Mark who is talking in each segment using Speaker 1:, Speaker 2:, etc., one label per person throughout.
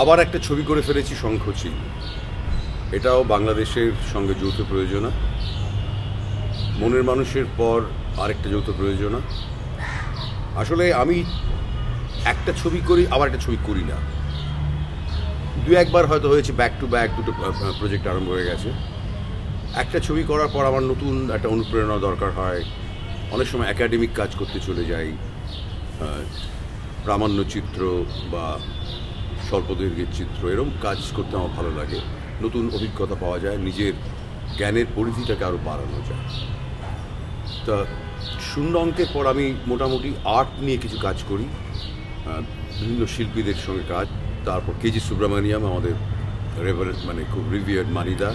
Speaker 1: আবার একটা ছবি করে ফেলেছি শঙ্খচিল। এটাও বাংলাদেশের সঙ্গে যৌথ প্রয়োজনা। মনের মানুষের পর আরেকটা যৌথ প্রয়োজনা। আসলে আমি একটা ছবি করি, আবার একটা ছবি করি না। দু একবার হয়তো হয়েছে ব্যাক টু ব্যাক দুটো প্রজেক্ট আরম্ভ হয়ে গেছে। একটা ছবি করার পর আমার নতুন একটা অনুপ্রেরণা দরকার হয়। অনেক সময় একাডেমিক কাজ করতে চলে যাই, প্রামাণ্য চিত্র বা স্বল্পদৈর্ঘ্যের চিত্র, এরকম কাজ করতে আমার ভালো লাগে। নতুন অভিজ্ঞতা পাওয়া যায়, নিজের জ্ঞানের পরিধিটাকে আরও বাড়ানো যায়। তা শূন্য অঙ্কের পর আমি মোটামুটি আর্ট নিয়ে কিছু কাজ করি, বিভিন্ন শিল্পীদের সঙ্গে কাজ। তারপর কেজি সুব্রামানিয়াম, আমাদের মানে খুব রিভিয়ার্ড মানিদা।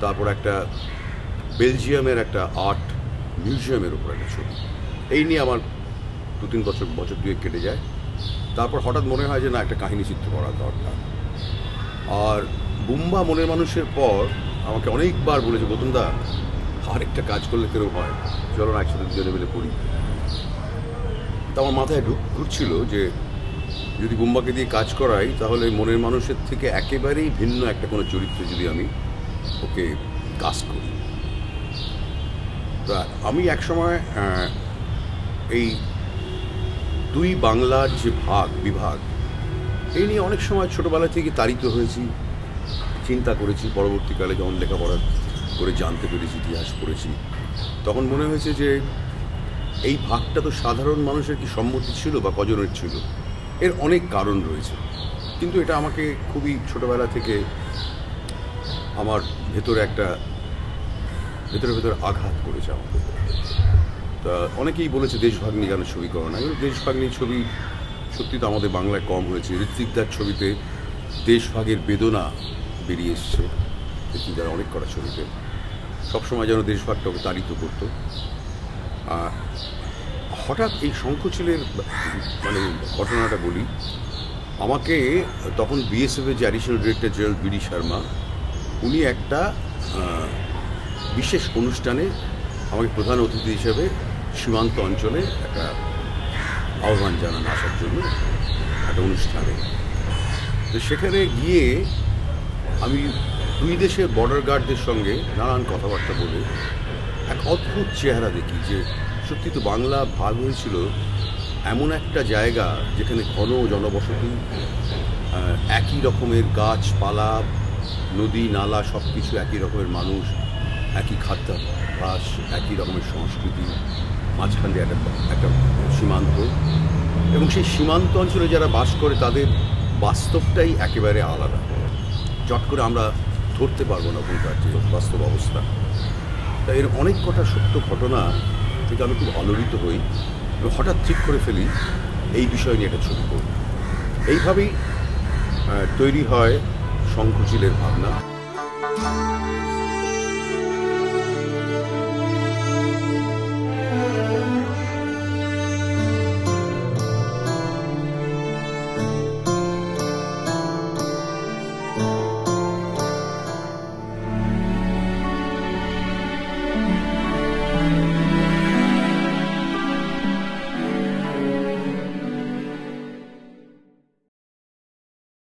Speaker 1: তারপর একটা বেলজিয়ামের একটা আর্ট মিউজিয়ামের উপর একটা ছবি। এই নিয়ে আমার 2-3 বছর দুয়েক কেটে যায়। তারপর হঠাৎ মনে হয় যে না, একটা কাহিনী চিত্র করা দরকার। আর বুম্বা মনের মানুষের পর আমাকে অনেকবার বলেছে, গৌতমদা আরেকটা কাজ করলে কেরম হয়, চলো না একসাথে দুজনে মিলে করি। তা আমার মাথায় ঘুরছিল যে যদি বুম্বাকে দিয়ে কাজ করাই, তাহলে মনের মানুষের থেকে একেবারেই ভিন্ন একটা কোনো চরিত্রে যদি আমি ওকে কাজ করি। তা আমি একসময় এই দুই বাংলার যে বিভাগ, এই নিয়ে অনেক সময় ছোটোবেলা থেকে তাড়িত হয়েছি, চিন্তা করেছি। পরবর্তীকালে যখন লেখাপড়া করে জানতে পেরেছি, ইতিহাস পড়েছি, তখন মনে হয়েছে যে এই ভাগটা তো সাধারণ মানুষের কি সম্মতি ছিল বা কজনের ছিল, এর অনেক কারণ রয়েছে। কিন্তু এটা আমাকে খুবই ছোটোবেলা থেকে আমার ভেতরে ভেতরে আঘাত করেছে আমাকে। তা অনেকেই বলেছে দেশভাগ নিয়ে কেন ছবি করো না। দেশভাগ নিয়ে ছবি সত্যি তো আমাদের বাংলায় কম হয়েছে। ঋত্বিকদার ছবিতে দেশভাগের বেদনা বেরিয়ে এসছে, ঋত্বিকদার অনেক করা ছবিতে সবসময় যেন দেশভাগটাকে তাড়িত করতো। হঠাৎ এই শঙ্খচিলের মানে ঘটনাটা বলি। আমাকে তখন বিএসএফের যে additional director general BD Sharma, উনি একটা বিশেষ অনুষ্ঠানে আমাকে প্রধান অতিথি হিসেবে সীমান্ত অঞ্চলে একটা আহ্বান জানান আসার জন্য, একটা অনুষ্ঠানে। তো সেখানে গিয়ে আমি দুই দেশের বর্ডার গার্ডদের সঙ্গে নানান কথাবার্তা বলে এক অদ্ভুত চেহারা দেখি যে সত্যি তো বাংলা ভাগ হয়েছিল এমন একটা জায়গা যেখানে ঘন জনবসতি, একই রকমের গাছপালা, নদী নালা, সব কিছু একই রকমের মানুষ, একই খাদ্যাভ্যাস, একই রকমের সংস্কৃতি, মাঝখান দিয়ে একটা সীমান্ত। এবং সেই সীমান্ত অঞ্চলে যারা বাস করে তাদের বাস্তবটাই একেবারে আলাদা। চট করে আমরা ধরতে পারবো না ওখানকার যে বাস্তব অবস্থা। তা এর অনেক কটা সত্য ঘটনা থেকে আমি খুব আলোড়িত হই এবং হঠাৎ ঠিক করে ফেলি এই বিষয় নিয়ে একটা ছবি করব। এইভাবেই তৈরি হয় শঙ্খচিলের ভাবনা।